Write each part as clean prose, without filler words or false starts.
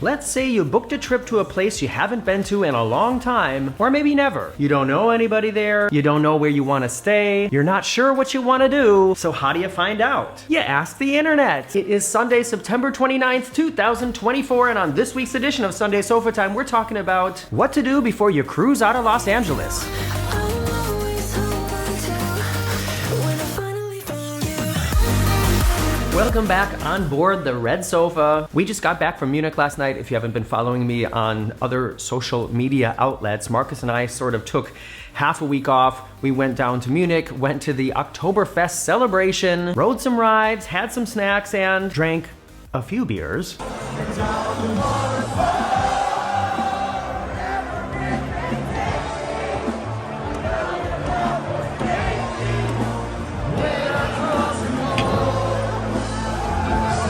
Let's say you booked a trip to a place you haven't been to in a long time, or maybe never. You don't know anybody there, you don't know where you want to stay, you're not sure what you want to do, so how do you find out? You ask the internet. It is Sunday, September 29th, 2024, and on this week's edition of Sunday Sofa Time, we're talking about what to do before you cruise out of Los Angeles. Welcome back on board the Red Sofa. We just got back from Munich last night. If you haven't been following me on other social media outlets, Marcus and I sort of took half a week off. We went down to Munich, went to the Oktoberfest celebration, rode some rides, had some snacks, and drank a few beers.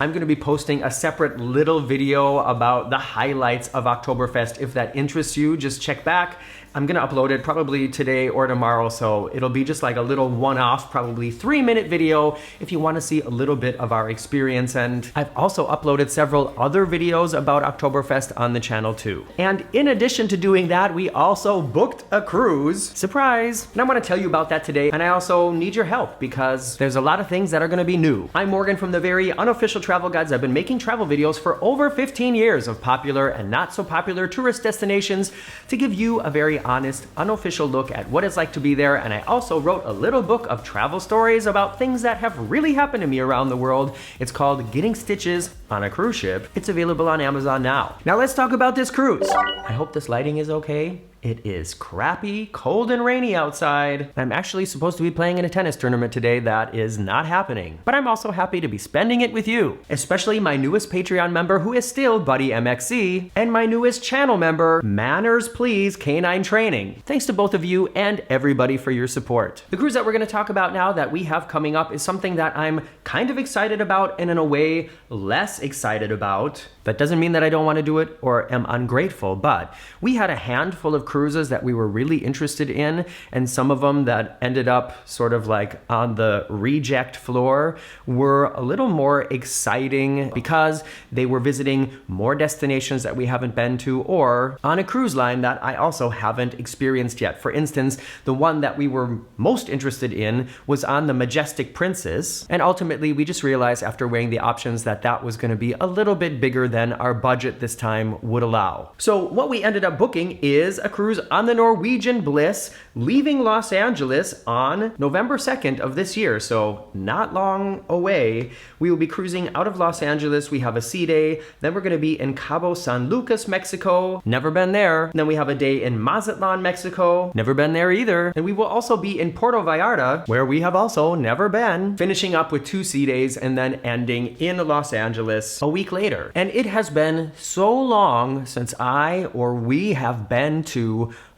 I'm going to be posting a separate little video about the highlights of Oktoberfest. If that interests you, just check back. I'm going to upload it probably today or tomorrow, so it'll be just like a little one-off, probably 3-minute video if you want to see a little bit of our experience. And I've also uploaded several other videos about Oktoberfest on the channel too. And in addition to doing that, we also booked a cruise. Surprise! And I want to tell you about that today, and I also need your help because there's a lot of things that are going to be new. I'm Morgan from the very unofficial Travel Guides. I've been making travel videos for over 15 years of popular and not so popular tourist destinations to give you a very honest, unofficial look at what it's like to be there. And I also wrote a little book of travel stories about things that have really happened to me around the world. It's called Getting Stitches on a Cruise Ship. It's available on Amazon now. Now let's talk about this cruise. I hope this lighting is okay. It is crappy, cold and rainy outside. I'm actually supposed to be playing in a tennis tournament today that is not happening. But I'm also happy to be spending it with you, especially my newest Patreon member who is still Buddy MXC, and my newest channel member, Manners Please Canine Training. Thanks to both of you and everybody for your support. The cruise that we're gonna talk about now that we have coming up is something that I'm kind of excited about and in a way less excited about. That doesn't mean that I don't want to do it or am ungrateful, but we had a handful of cruises that we were really interested in, and some of them that ended up sort of like on the reject floor were a little more exciting because they were visiting more destinations that we haven't been to or on a cruise line that I also haven't experienced yet. For instance, the one that we were most interested in was on the Majestic Princess, and ultimately we just realized after weighing the options that that was going to be a little bit bigger than our budget this time would allow. So what we ended up booking is a cruise on the Norwegian Bliss, leaving Los Angeles on November 2nd of this year, so not long away. We will be cruising out of Los Angeles. We have a sea day, then we're going to be in Cabo San Lucas, Mexico, never been there. And then we have a day in Mazatlan, Mexico, never been there either. And we will also be in Puerto Vallarta, where we have also never been, finishing up with 2 sea days and then ending in Los Angeles a week later. And it has been so long since I or we have been to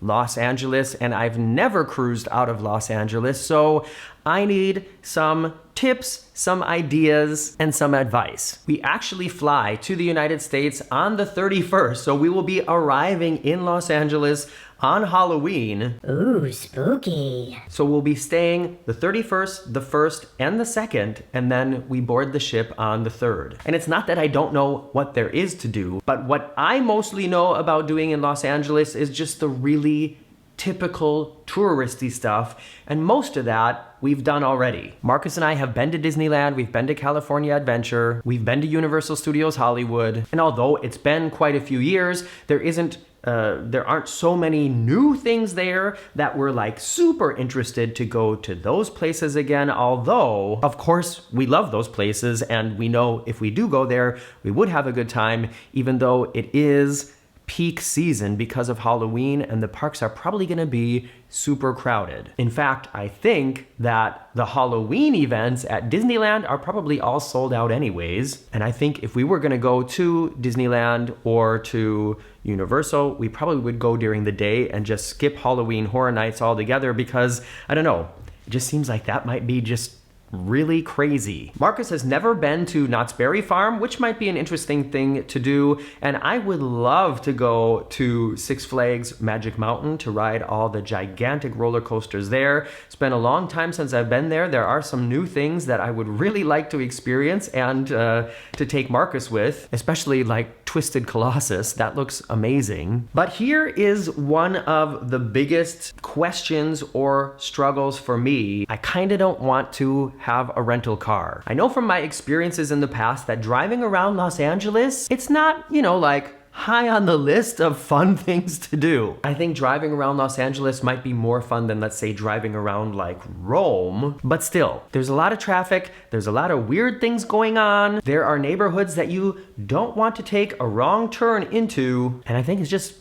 Los Angeles, and I've never cruised out of Los Angeles, so I need some tips, some ideas, and some advice. We actually fly to the United States on the 31st, so we will be arriving in Los Angeles on Halloween. Ooh, spooky. So we'll be staying the 31st, the 1st, and the 2nd, and then we board the ship on the 3rd. And it's not that I don't know what there is to do, but what I mostly know about doing in Los Angeles is just the really typical touristy stuff, and most of that we've done already. Marcus and I have been to Disneyland, we've been to California Adventure, we've been to Universal Studios Hollywood, and although it's been quite a few years, there aren't so many new things there that we're like super interested to go to those places again, although of course we love those places and we know if we do go there we would have a good time, even though it is peak season because of Halloween and the parks are probably going to be super crowded. In fact, I think that the Halloween events at Disneyland are probably all sold out anyways. And I think if we were going to go to Disneyland or to Universal, we probably would go during the day and just skip Halloween Horror Nights altogether because, I don't know, it just seems like that might be just really crazy. Marcus has never been to Knott's Berry Farm, which might be an interesting thing to do, and I would love to go to Six Flags Magic Mountain to ride all the gigantic roller coasters there. It's been a long time since I've been there. There are some new things that I would really like to experience and to take Marcus with, especially like Twisted Colossus. That looks amazing. But here is one of the biggest questions or struggles for me. I kind of don't want to have a rental car. I know from my experiences in the past that driving around Los Angeles, it's not, like high on the list of fun things to do. I think driving around Los Angeles might be more fun than, let's say, driving around like Rome. But still, there's a lot of traffic. There's a lot of weird things going on. There are neighborhoods that you don't want to take a wrong turn into. And I think it's just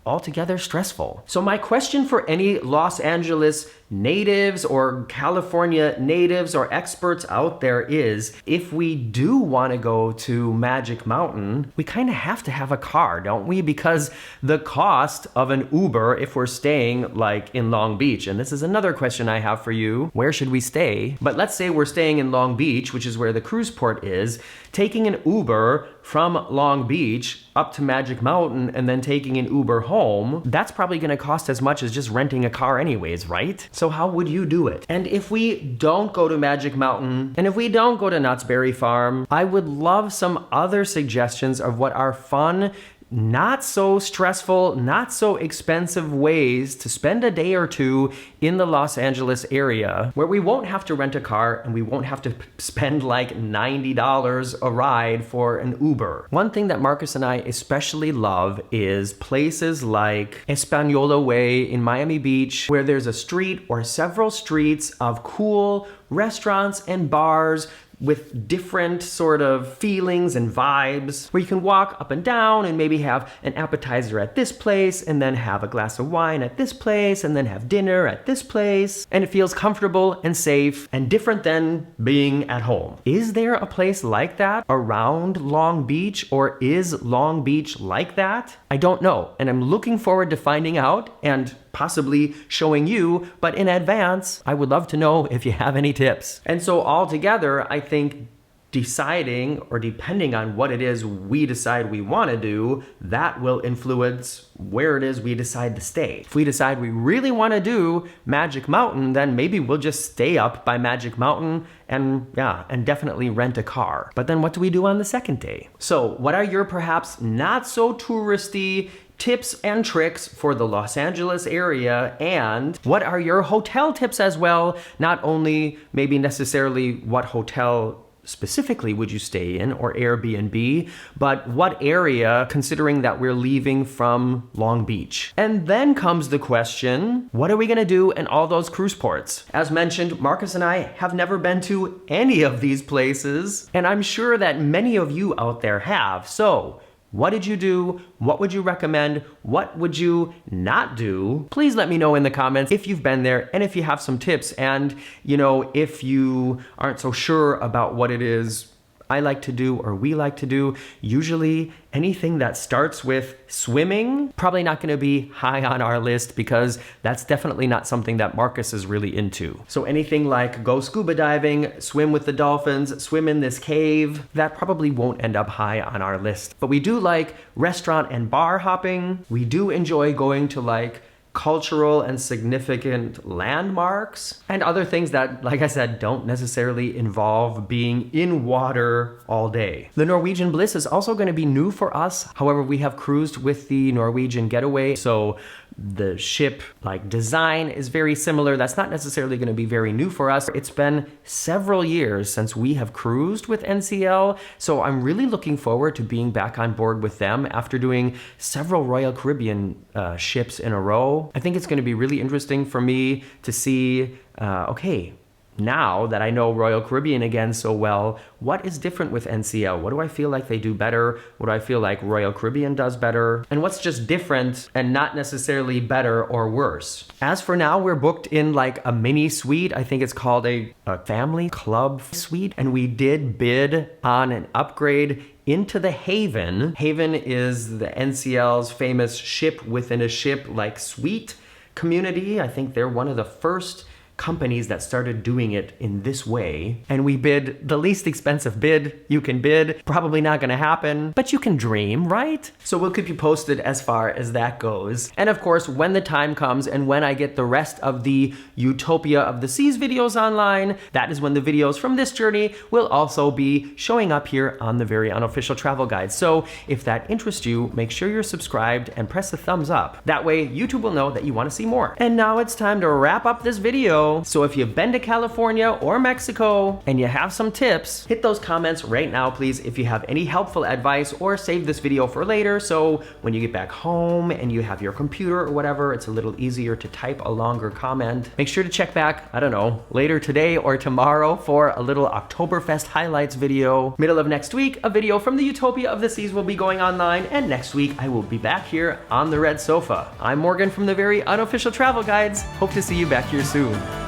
altogether stressful. So my question for any Los Angeles natives or California natives or experts out there is, if we do want to go to Magic Mountain, we kind of have to have a car, don't we? Because the cost of an Uber, if we're staying like in Long Beach, and this is another question I have for you, where should we stay? But let's say we're staying in Long Beach, which is where the cruise port is, taking an Uber from Long Beach up to Magic Mountain and then taking an Uber home, that's probably going to cost as much as just renting a car anyways, right? So how would you do it? And if we don't go to Magic Mountain, and if we don't go to Knott's Berry Farm, I would love some other suggestions of what are fun, not so stressful, not so expensive ways to spend a day or two in the Los Angeles area where we won't have to rent a car and we won't have to spend like $90 a ride for an Uber. One thing that Marcus and I especially love is places like Espanola Way in Miami Beach, where there's a street or several streets of cool restaurants and bars with different sort of feelings and vibes, where you can walk up and down and maybe have an appetizer at this place and then have a glass of wine at this place and then have dinner at this place. And it feels comfortable and safe and different than being at home. Is there a place like that around Long Beach, or is Long Beach like that? I don't know, and I'm looking forward to finding out and possibly showing you, but in advance, I would love to know if you have any tips. And so altogether, I think deciding or depending on what it is we decide we want to do, that will influence where it is we decide to stay. If we decide we really want to do Magic Mountain, then maybe we'll just stay up by Magic Mountain and definitely rent a car. But then what do we do on the second day? So what are your perhaps not so touristy tips and tricks for the Los Angeles area, and what are your hotel tips as well? Not only maybe necessarily what hotel specifically would you stay in or Airbnb, but what area, considering that we're leaving from Long Beach. And then comes the question, what are we gonna do in all those cruise ports? As mentioned, Marcus and I have never been to any of these places, and I'm sure that many of you out there have. So what did you do? What would you recommend? What would you not do? Please let me know in the comments if you've been there and if you have some tips. And, if you aren't so sure about what it is I like to do or we like to do, usually anything that starts with swimming, probably not going to be high on our list because that's definitely not something that Marcus is really into. So anything like go scuba diving, swim with the dolphins, swim in this cave, that probably won't end up high on our list. But we do like restaurant and bar hopping. We do enjoy going to like cultural and significant landmarks and other things that, like I said, don't necessarily involve being in water all day. The Norwegian Bliss is also going to be new for us. However, we have cruised with the Norwegian Getaway, so the ship design is very similar. That's not necessarily going to be very new for us. It's been several years since we have cruised with NCL, so I'm really looking forward to being back on board with them after doing several Royal Caribbean ships in a row. I think it's going to be really interesting for me to see, okay, now that I know Royal Caribbean again so well, what is different with NCL? What do I feel like they do better? What do I feel like Royal Caribbean does better? And what's just different and not necessarily better or worse? As for now, we're booked in like a mini suite. I think it's called a family club suite. And we did bid on an upgrade into the Haven. Haven is the NCL's famous ship within a ship suite community. I think they're one of the first companies that started doing it in this way, and we bid the least expensive bid you can bid. Probably not gonna happen, but you can dream, right? So we'll keep you posted as far as that goes. And of course, when the time comes and when I get the rest of the Utopia of the Seas videos online, that is when the videos from this journey will also be showing up here on the Very Unofficial Travel Guide. So if that interests you, make sure you're subscribed and press the thumbs up. That way YouTube will know that you want to see more. And now it's time to wrap up this video. So if you've been to California or Mexico and you have some tips, hit those comments right now, please, if you have any helpful advice, or save this video for later. So when you get back home and you have your computer or whatever, it's a little easier to type a longer comment. Make sure to check back, I don't know, later today or tomorrow for a little Oktoberfest highlights video. Middle of next week, a video from the Utopia of the Seas will be going online, and next week I will be back here on the red sofa. I'm Morgan from the Very Unofficial Travel Guides. Hope to see you back here soon.